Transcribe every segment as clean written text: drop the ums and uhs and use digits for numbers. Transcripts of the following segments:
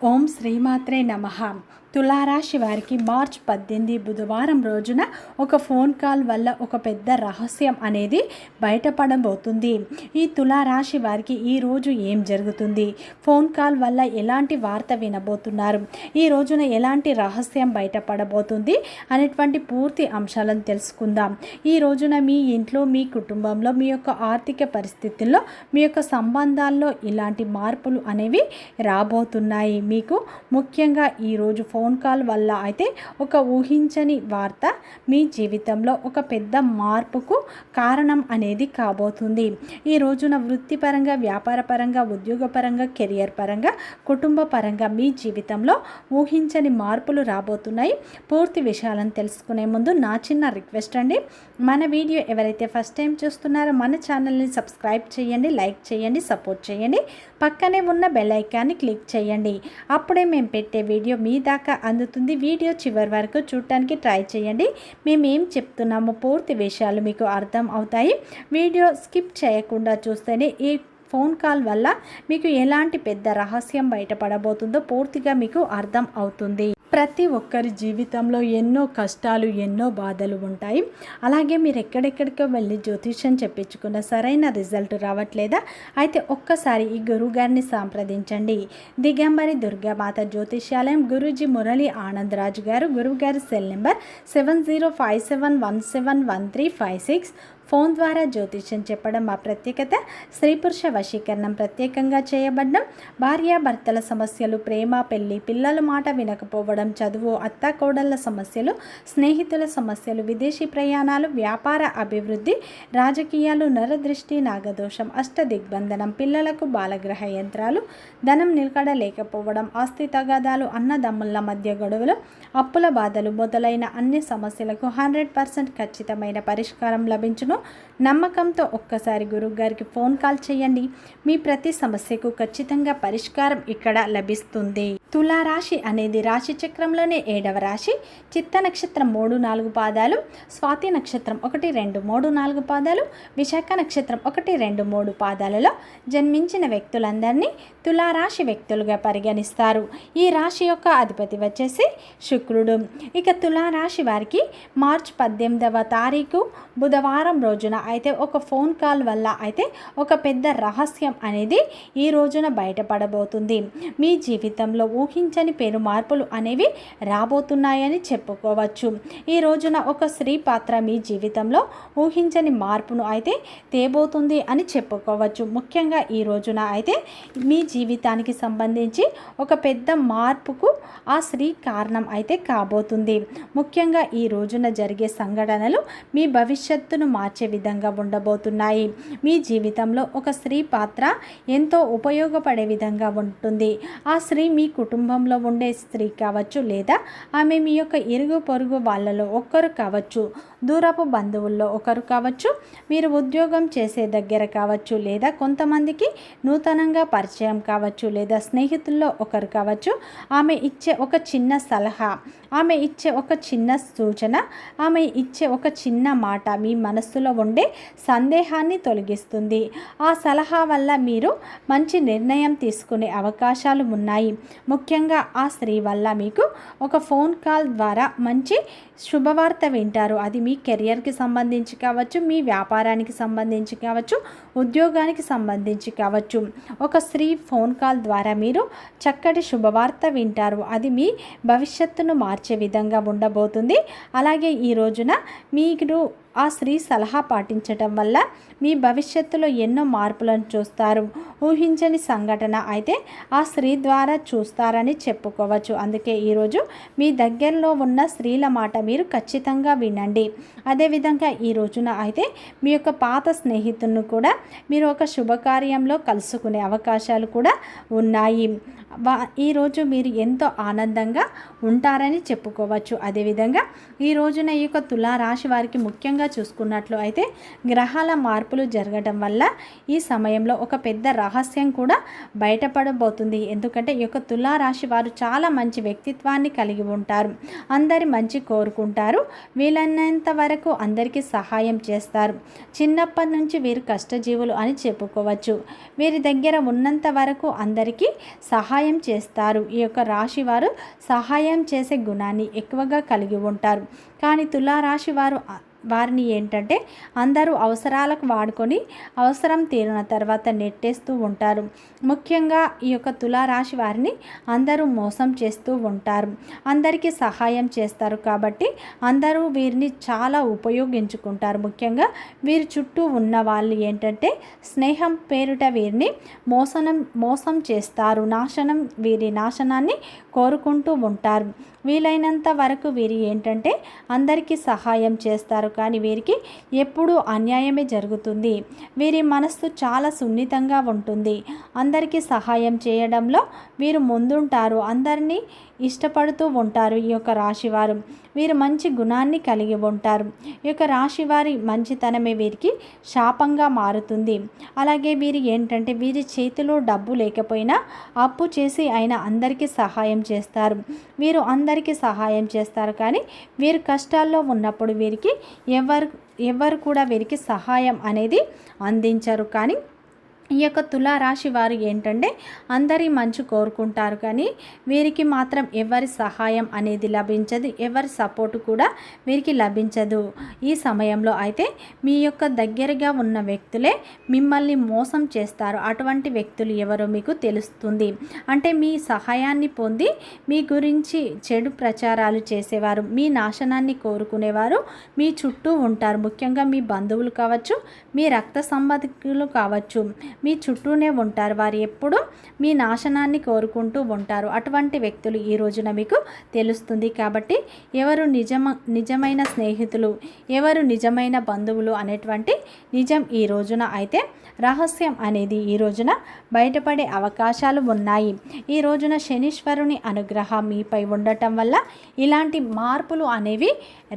ఓం శ్రీమాత్రే నమః. తులారాశి వారికి మార్చ్ 18 బుధవారం రోజున ఒక ఫోన్ కాల్ వల్ల ఒక పెద్ద రహస్యం అనేది బయటపడబోతుంది. ఈ తులారాశి వారికి ఈరోజు ఏం జరుగుతుంది, ఫోన్ కాల్ వల్ల ఎలాంటి వార్త వినబోతున్నారు, ఈ రోజున ఎలాంటి రహస్యం బయటపడబోతుంది అనేటువంటి పూర్తి అంశాలను తెలుసుకుందాం. ఈ రోజున మీ ఇంట్లో, మీ కుటుంబంలో, మీ యొక్క ఆర్థిక పరిస్థితుల్లో, మీ యొక్క సంబంధాల్లో ఇలాంటి మార్పులు అనేవి రాబోతున్నాయి. మీకు ముఖ్యంగా ఈరోజు ఫోన్ కాల్ వల్ల అయితే ఒక ఊహించని వార్త మీ జీవితంలో ఒక పెద్ద మార్పుకు కారణం అనేది కాబోతుంది. ఈ రోజున వృత్తిపరంగా, వ్యాపారపరంగా, ఉద్యోగపరంగా, కెరియర్ పరంగా, కుటుంబ పరంగా మీ జీవితంలో ఊహించని మార్పులు రాబోతున్నాయి. పూర్తి విషయాలను తెలుసుకునే ముందు నా చిన్న రిక్వెస్ట్ అండి, మన వీడియో ఎవరైతే ఫస్ట్ టైం చూస్తున్నారో మన ఛానల్ని సబ్స్క్రైబ్ చేయండి, లైక్ చేయండి, సపోర్ట్ చేయండి, పక్కనే ఉన్న బెల్ ఐకాన్ని క్లిక్ చేయండి. అప్పుడే మేము పెట్టే వీడియో మీ దాకా అందుతుంది. వీడియో చివరి వరకు చూడటానికి ట్రై చేయండి. మేము ఏం చెప్తున్నామో పూర్తి విషయాలు మీకు అర్థం అవుతాయి. వీడియో స్కిప్ చేయకుండా చూస్తేనే ఈ ఫోన్ కాల్ వల్ల మీకు ఎలాంటి పెద్ద రహస్యం బయటపడబోతుందో పూర్తిగా మీకు అర్థం అవుతుంది. ప్రతి ఒక్కరి జీవితంలో ఎన్నో కష్టాలు, ఎన్నో బాధలు ఉంటాయి. అలాగే మీరు ఎక్కడెక్కడికో వెళ్ళి జ్యోతిష్యం చెప్పించుకున్న సరైన రిజల్ట్ రావట్లేదా? అయితే ఒక్కసారి ఈ గురువుగారిని సంప్రదించండి. దిగంబరి దుర్గామాత జ్యోతిష్యాలయం, గురూజీ మురళి ఆనంద్ రాజు గారు. గురువుగారి సెల్ నెంబర్ 7057171356. ఫోన్ ద్వారా జ్యోతిష్యం చెప్పడం మా ప్రత్యేకత. స్త్రీ పురుష వశీకరణం ప్రత్యేకంగా చేయబడ్డం. భార్యాభర్తల సమస్యలు, ప్రేమ, పెళ్లి, పిల్లల మాట వినకపోవడం, చదువు, అత్తాకోడళ్ల సమస్యలు, స్నేహితుల సమస్యలు, విదేశీ ప్రయాణాలు, వ్యాపార అభివృద్ధి, రాజకీయాలు, నరదృష్టి, నాగదోషం, అష్టదిగ్బంధనం, పిల్లలకు బాలగ్రహ యంత్రాలు, ధనం నిలకడ లేకపోవడం, ఆస్తి తగాదాలు, అన్నదమ్ముల మధ్య గొడవలు, అప్పుల బాధలు మొదలైన అన్ని సమస్యలకు 100% ఖచ్చితమైన పరిష్కారం లభించును. నమ్మకంతో ఒక్కసారి గురువుగారికి ఫోన్ కాల్ చేయండి. మీ ప్రతి సమస్యకు ఖచ్చితంగా పరిష్కారం ఇక్కడ లభిస్తుంది. తులారాశి అనేది రాశి చక్రంలోనే 7వ రాశి. చిత్త నక్షత్రం 3-4 పాదాలు, స్వాతి నక్షత్రం 1-2-3-4 పాదాలు, విశాఖ నక్షత్రం 1-2-3 పాదాలలో జన్మించిన వ్యక్తులందరినీ తులారాశి వ్యక్తులుగా పరిగణిస్తారు. ఈ రాశి యొక్క అధిపతి వచ్చేసి శుక్రుడు. ఇక తులారాశి వారికి మార్చ్ 18వ తారీఖు బుధవారం రోజున అయితే ఒక ఫోన్ కాల్ వల్ల అయితే ఒక పెద్ద రహస్యం అనేది ఈ రోజున బయటపడబోతుంది. మీ జీవితంలో ఊహించని పేరు మార్పులు అనేవి రాబోతున్నాయని చెప్పుకోవచ్చు. ఈ రోజున ఒక స్త్రీ పాత్ర మీ జీవితంలో ఊహించని మార్పును అయితే తేబోతుంది అని చెప్పుకోవచ్చు. ముఖ్యంగా ఈ రోజున అయితే మీ జీవితానికి సంబంధించి ఒక పెద్ద మార్పుకు ఆ స్త్రీ కారణం అయితే కాబోతుంది. ముఖ్యంగా ఈ రోజున జరిగే సంఘటనలు మీ భవిష్యత్తును మార్చే విధంగా ఉండబోతున్నాయి. మీ జీవితంలో ఒక స్త్రీ పాత్ర ఎంతో ఉపయోగపడే విధంగా ఉంటుంది. ఆ స్త్రీ మీ కుటుంబంలో ఉండే స్త్రీ కావచ్చు, లేదా ఆమె మీ యొక్క ఇరుగు పొరుగు వాళ్ళలో ఒక్కరు కావచ్చు, దూరపు బంధువుల్లో ఒకరు కావచ్చు, మీరు ఉద్యోగం చేసే దగ్గర కావచ్చు, లేదా కొంతమందికి నూతనంగా పరిచయం కావచ్చు, లేదా స్నేహితుల్లో ఒకరు కావచ్చు. ఆమె ఇచ్చే ఒక చిన్న సలహా, ఆమె ఇచ్చే ఒక చిన్న సూచన, ఆమె ఇచ్చే ఒక చిన్న మాట మీ మనస్సులో ఉండే సందేహాన్ని తొలగిస్తుంది. ఆ సలహా వల్ల మీరు మంచి నిర్ణయం తీసుకునే అవకాశాలు ఉన్నాయి. ముఖ్యంగా ఆ స్త్రీ వల్ల మీకు ఒక ఫోన్ కాల్ ద్వారా మంచి శుభవార్త వింటారు. అది మీ కెరియర్కి సంబంధించి కావచ్చు, మీ వ్యాపారానికి సంబంధించి కావచ్చు, ఉద్యోగానికి సంబంధించి కావచ్చు. ఒక స్త్రీ ఫోన్ కాల్ ద్వారా మీరు చక్కటి శుభవార్త వింటారు. అది మీ భవిష్యత్తును మార్చే విధంగా ఉండబోతుంది. అలాగే ఈ రోజున మీరు ఆ స్త్రీ సలహా పాటించటం వల్ల మీ భవిష్యత్తులో ఎన్నో మార్పులను చూస్తారు. ఊహించని సంఘటన అయితే ఆ స్త్రీ ద్వారా చూస్తారని చెప్పుకోవచ్చు. అందుకే ఈరోజు మీ దగ్గరలో ఉన్న స్త్రీల మాట మీరు ఖచ్చితంగా వినండి. అదేవిధంగా ఈ రోజున అయితే మీ యొక్క పాత స్నేహితులను కూడా మీరు ఒక శుభకార్యంలో కలుసుకునే అవకాశాలు కూడా ఉన్నాయి. ఈరోజు మీరు ఎంతో ఆనందంగా ఉంటారని చెప్పుకోవచ్చు. అదేవిధంగా ఈ రోజున ఈ యొక్క తులారాశి వారికి ముఖ్యంగా చూసుకున్నట్లు అయితే గ్రహాల మార్పులు జరగడం వల్ల ఈ సమయంలో ఒక పెద్ద రహస్యం కూడా బయటపడబోతుంది. ఎందుకంటే ఈ యొక్క తులారాశి వారు చాలా మంచి వ్యక్తిత్వాన్ని కలిగి ఉంటారు. అందరి మంచి కోరుకుంటారు. వీలైనంత వరకు అందరికీ సహాయం చేస్తారు. చిన్నప్పటి నుంచి వీరు కష్టజీవులు అని చెప్పుకోవచ్చు. వీరి దగ్గర ఉన్నంత వరకు అందరికీ సహాయం సహాయం చేస్తారు. ఈ యొక్క రాశి వారు సహాయం చేసే గుణాన్ని ఎక్కువగా కలిగి ఉంటారు. కానీ తులారాశి వారిని ఏంటంటే అందరూ అవసరాలకు వాడుకొని అవసరం తీరిన తర్వాత నెట్టేస్తూ ఉంటారు. ముఖ్యంగా ఈ యొక్క తులారాశి వారిని అందరూ మోసం చేస్తూ ఉంటారు. అందరికీ సహాయం చేస్తారు కాబట్టి అందరూ వీరిని చాలా ఉపయోగించుకుంటారు. ముఖ్యంగా వీరి చుట్టూ ఉన్న వాళ్ళు ఏంటంటే స్నేహం పేరిట వీరిని మోసం చేస్తారు. వీరి నాశనాన్ని కోరుకుంటూ ఉంటారు. వీలైనంత వరకు వీరు ఏంటంటే అందరికీ సహాయం చేస్తారు. కానీ వీరికి ఎప్పుడూ అన్యాయమే జరుగుతుంది. వీరి మనస్సు చాలా సున్నితంగా ఉంటుంది. అందరికీ సహాయం చేయడంలో వీరు ముందుంటారు. అందరినీ ఇష్టపడుతూ ఉంటారు. ఈ యొక్క రాశివారు వీరు మంచి గుణాన్ని కలిగి ఉంటారు. ఈ యొక్క రాశివారి మంచితనమే వీరికి శాపంగా మారుతుంది. అలాగే వీరు ఏంటంటే వీరి చేతిలో డబ్బు లేకపోయినా అప్పు చేసి అయినా అందరికీ సహాయం చేస్తారు. వీరు అందరికీ సహాయం చేస్తారు. కానీ వీరు కష్టాల్లో ఉన్నప్పుడు వీరికి ఎవరు కూడా వీరికి సహాయం అనేది అందించరు. కానీ ఈ యొక్క తులారాశి వారు ఏంటంటే అందరి మంచి కోరుకుంటారు. కానీ వీరికి మాత్రం ఎవరి సహాయం అనేది లభించదు. ఎవరి సపోర్టు కూడా వీరికి లభించదు. ఈ సమయంలో అయితే మీ యొక్క దగ్గరగా ఉన్న వ్యక్తులే మిమ్మల్ని మోసం చేస్తారు. అటువంటి వ్యక్తులు ఎవరో మీకు తెలుస్తుంది. అంటే మీ సహాయాన్ని పొంది మీ గురించి చెడు ప్రచారాలు చేసేవారు, మీ నాశనాన్ని కోరుకునేవారు మీ చుట్టూ ఉంటారు. ముఖ్యంగా మీ బంధువులు కావచ్చు, మీ రక్త సంబంధికులు కావచ్చు, మీ చుట్టూనే ఉంటారు. వారు ఎప్పుడూ మీ నాశనాన్ని కోరుకుంటూ ఉంటారు. అటువంటి వ్యక్తులు ఈ రోజున మీకు తెలుస్తుంది. కాబట్టి ఎవరు నిజమైన స్నేహితులు, ఎవరు నిజమైన బంధువులు అనేటువంటి నిజం ఈ రోజున అయితే రహస్యం అనేది ఈ రోజున బయటపడే అవకాశాలు ఉన్నాయి. ఈ రోజున శనీశ్వరుని అనుగ్రహం మీపై ఉండటం వల్ల ఇలాంటి మార్పులు అనేవి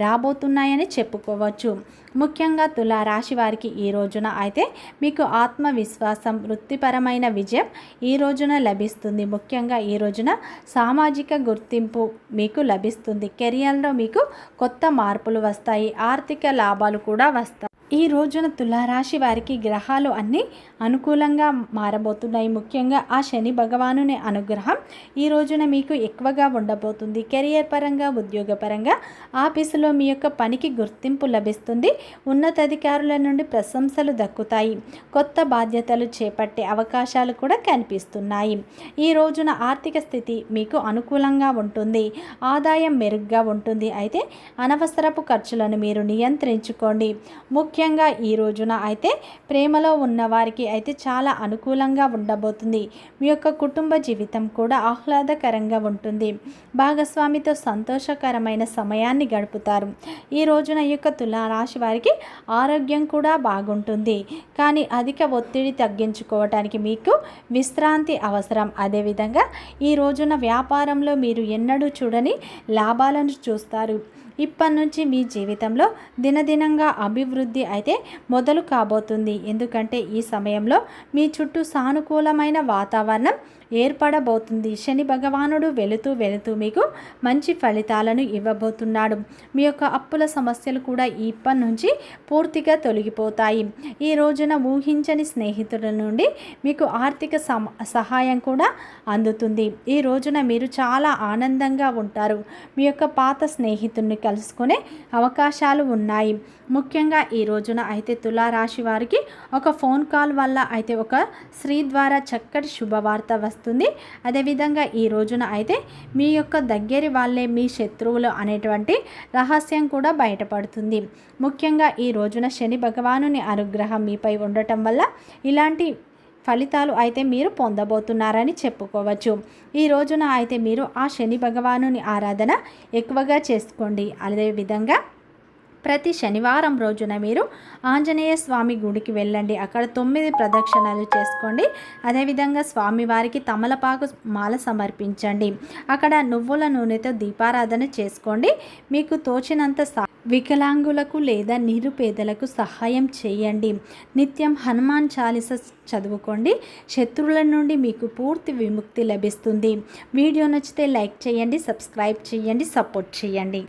రాబోతున్నాయని చెప్పుకోవచ్చు. ముఖ్యంగా తులారాశి వారికి ఈ రోజున అయితే మీకు ఆత్మవిశ్వాసం, వృత్తిపరమైన విజయం ఈ రోజున లభిస్తుంది. ముఖ్యంగా ఈ రోజున సామాజిక గుర్తింపు మీకు లభిస్తుంది. కెరియర్లో మీకు కొత్త మార్పులు వస్తాయి. ఆర్థిక లాభాలు కూడా వస్తాయి. ఈ రోజున తులారాశి వారికి గ్రహాలు అన్నీ అనుకూలంగా మారబోతున్నాయి. ముఖ్యంగా ఆ శని భగవానుని అనుగ్రహం ఈ రోజున మీకు ఎక్కువగా ఉండబోతుంది. కెరియర్ పరంగా, ఉద్యోగపరంగా ఆఫీసులో మీ యొక్క పనికి గుర్తింపు లభిస్తుంది. ఉన్నతాధికారుల నుండి ప్రశంసలు దక్కుతాయి. కొత్త బాధ్యతలు చేపట్టే అవకాశాలు కూడా కనిపిస్తున్నాయి. ఈ రోజున ఆర్థిక స్థితి మీకు అనుకూలంగా ఉంటుంది. ఆదాయం మెరుగ్గా ఉంటుంది. అయితే అనవసరపు ఖర్చులను మీరు నియంత్రించుకోండి. ముఖ్యంగా ఈ రోజున అయితే ప్రేమలో ఉన్న వారికి అయితే చాలా అనుకూలంగా ఉండబోతుంది. మీ యొక్క కుటుంబ జీవితం కూడా ఆహ్లాదకరంగా ఉంటుంది. భాగస్వామితో సంతోషకరమైన సమయాన్ని గడుపుతారు. ఈ రోజున ఈ యొక్క తులారాశి వారికి ఆరోగ్యం కూడా బాగుంటుంది. కానీ అధిక ఒత్తిడి తగ్గించుకోవటానికి మీకు విశ్రాంతి అవసరం. అదేవిధంగా ఈ రోజున వ్యాపారంలో మీరు ఎన్నడూ చూడని లాభాలను చూస్తారు. ఇప్పటి నుంచి మీ జీవితంలో దినదినంగా అభివృద్ధి అయితే మొదలు కాబోతుంది. ఎందుకంటే ఈ సమయంలో మీ చుట్టూ సానుకూలమైన వాతావరణం ఏర్పడబోతుంది. శని భగవానుడు వెళుతూ మీకు మంచి ఫలితాలను ఇవ్వబోతున్నాడు. మీ యొక్క అప్పుల సమస్యలు కూడా ఇప్పటి నుంచి పూర్తిగా తొలగిపోతాయి. ఈ రోజున ఊహించని స్నేహితుల నుండి మీకు ఆర్థిక సహాయం కూడా అందుతుంది. ఈ రోజున మీరు చాలా ఆనందంగా ఉంటారు. మీ యొక్క పాత స్నేహితుడిని కలుసుకునే అవకాశాలు ఉన్నాయి. ముఖ్యంగా ఈ రోజున అయితే తులారాశి వారికి ఒక ఫోన్ కాల్ వల్ల అయితే ఒక స్త్రీ ద్వారా చక్కటి శుభవార్త వస్తుంది. అదేవిధంగా ఈ రోజున అయితే మీ యొక్క దగ్గరి వాళ్ళే మీ శత్రువులు అనేటువంటి రహస్యం కూడా బయటపడుతుంది. ముఖ్యంగా ఈ రోజున శని భగవానుని అనుగ్రహం మీపై ఉండటం వల్ల ఇలాంటి ఫలితాలు అయితే మీరు పొందబోతున్నారని చెప్పుకోవచ్చు. ఈ రోజున అయితే మీరు ఆ శని భగవానుని ఆరాధన ఎక్కువగా చేసుకోండి. అదేవిధంగా ప్రతి శనివారం రోజున మీరు ఆంజనేయ స్వామి గుడికి వెళ్ళండి. అక్కడ 9 ప్రదక్షిణాలు చేసుకోండి. అదేవిధంగా స్వామివారికి తమలపాకు మాల సమర్పించండి. అక్కడ నువ్వుల నూనెతో దీపారాధన చేసుకోండి. మీకు తోచినంత వికలాంగులకు లేదా నిరుపేదలకు సహాయం చేయండి. నిత్యం హనుమాన్ చాలీస చదువుకోండి. శత్రువుల నుండి మీకు పూర్తి విముక్తి లభిస్తుంది. వీడియో నచ్చితే లైక్ చేయండి, సబ్స్క్రైబ్ చేయండి, సపోర్ట్ చేయండి.